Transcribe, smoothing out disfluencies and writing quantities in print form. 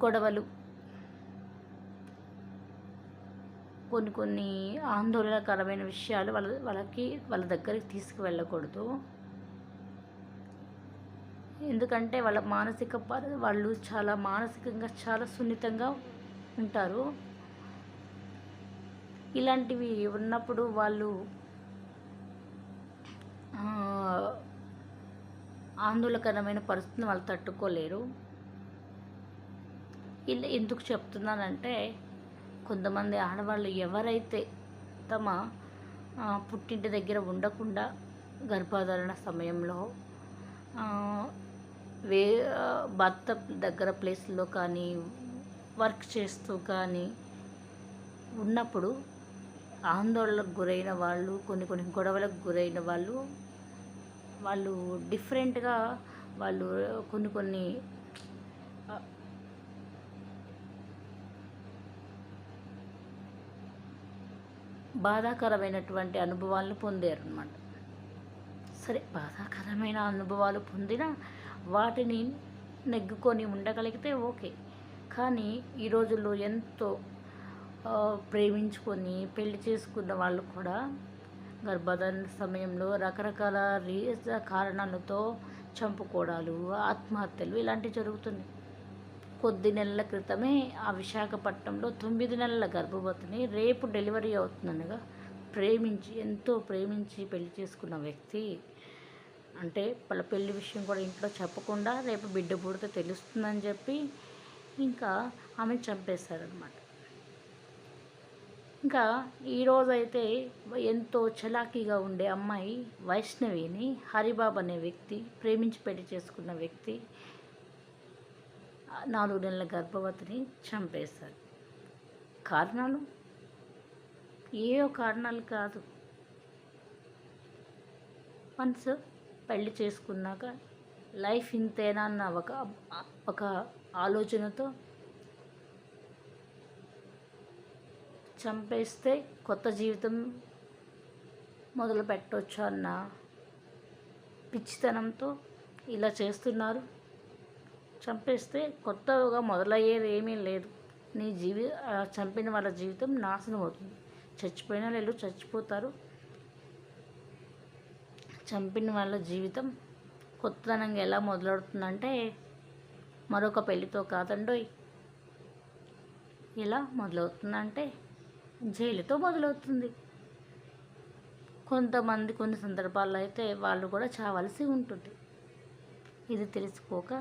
గొడవలు, కొన్ని కొన్ని ఆందోళనకరమైన విషయాలు వాళ్ళ దగ్గరికి తీసుకువెళ్ళకూడదు. ఎందుకంటే వాళ్ళు చాలా మానసికంగా చాలా సున్నితంగా ఉంటారు. ఇలాంటివి ఉన్నప్పుడు వాళ్ళు ఆందోళనకరమైన పరిస్థితిని వాళ్ళు తట్టుకోలేరు. ఇలా ఎందుకు చెప్తున్నానంటే, కొంతమంది ఆడవాళ్ళు ఎవరైతే తమ పుట్టింటి దగ్గర ఉండకుండా గర్భధారణ సమయంలో వే భర్త దగ్గర ప్లేస్లో కానీ వర్క్ చేస్తూ కానీ ఉన్నప్పుడు ఆందోళనకు గురైన వాళ్ళు, కొన్ని గొడవలకు గురైన వాళ్ళు డిఫరెంట్గా వాళ్ళు కొన్ని బాధాకరమైనటువంటి అనుభవాలను పొందారన్నమాట. సరే, బాధాకరమైన అనుభవాలు పొందినా వాటిని నెగ్గుకొని ఉండగలిగితే ఓకే. కానీ ఈ రోజుల్లో ఎంతో ప్రేమించుకొని పెళ్లి చేసుకున్న వాళ్ళు కూడా గర్భధారణ సమయంలో రకరకాల కారణాలతో చంపుకోవడాలు, ఆత్మహత్యలు ఇలాంటివి జరుగుతున్నాయి. కొద్ది నెలల క్రితమే ఆ విశాఖపట్నంలో 9 నెలల గర్భవతిని రేపు డెలివరీ అవుతుందనగా ఎంతో ప్రేమించి పెళ్లి చేసుకున్న వ్యక్తి, అంటే వాళ్ళ పెళ్లి విషయం కూడా ఇంట్లో చెప్పకుండా రేపు బిడ్డ పుడితే తెలుస్తుందని చెప్పి ఇంకా ఆమెను చంపేశారనమాట. ఇంకా ఈరోజైతే ఎంతో చలాకీగా ఉండే అమ్మాయి వైష్ణవిని హరిబాబు అనే వ్యక్తి ప్రేమించి పెళ్లి చేసుకున్న వ్యక్తి 4 నెలల గర్భవతిని చంపేశారు. కారణాలు ఏవో కారణాలు కాదు. వన్స్ పెళ్లి చేసుకున్నాక లైఫ్ ఇంతేనా అన్న ఒక ఆలోచనతో చంపేస్తే కొత్త జీవితం మొదలు పెట్టవచ్చు అన్న పిచ్చితనంతో ఇలా చేస్తున్నారు. చంపేస్తే కొత్తగా మొదలయ్యేది ఏమీ లేదు. చంపిన వాళ్ళ జీవితం నాశనం అవుతుంది. చచ్చిపోయిన వాళ్ళు చచ్చిపోతారు. చంపిన వాళ్ళ జీవితం కొత్తదనంగా ఎలా మొదలవుతుందంటే మరొక పెళ్లితో కాదండోయ్. ఎలా మొదలవుతుందంటే జైలుతో మొదలవుతుంది. కొన్ని సందర్భాల్లో అయితే వాళ్ళు కూడా చావాల్సి ఉంటుంది. ఇది తెలుసుకోక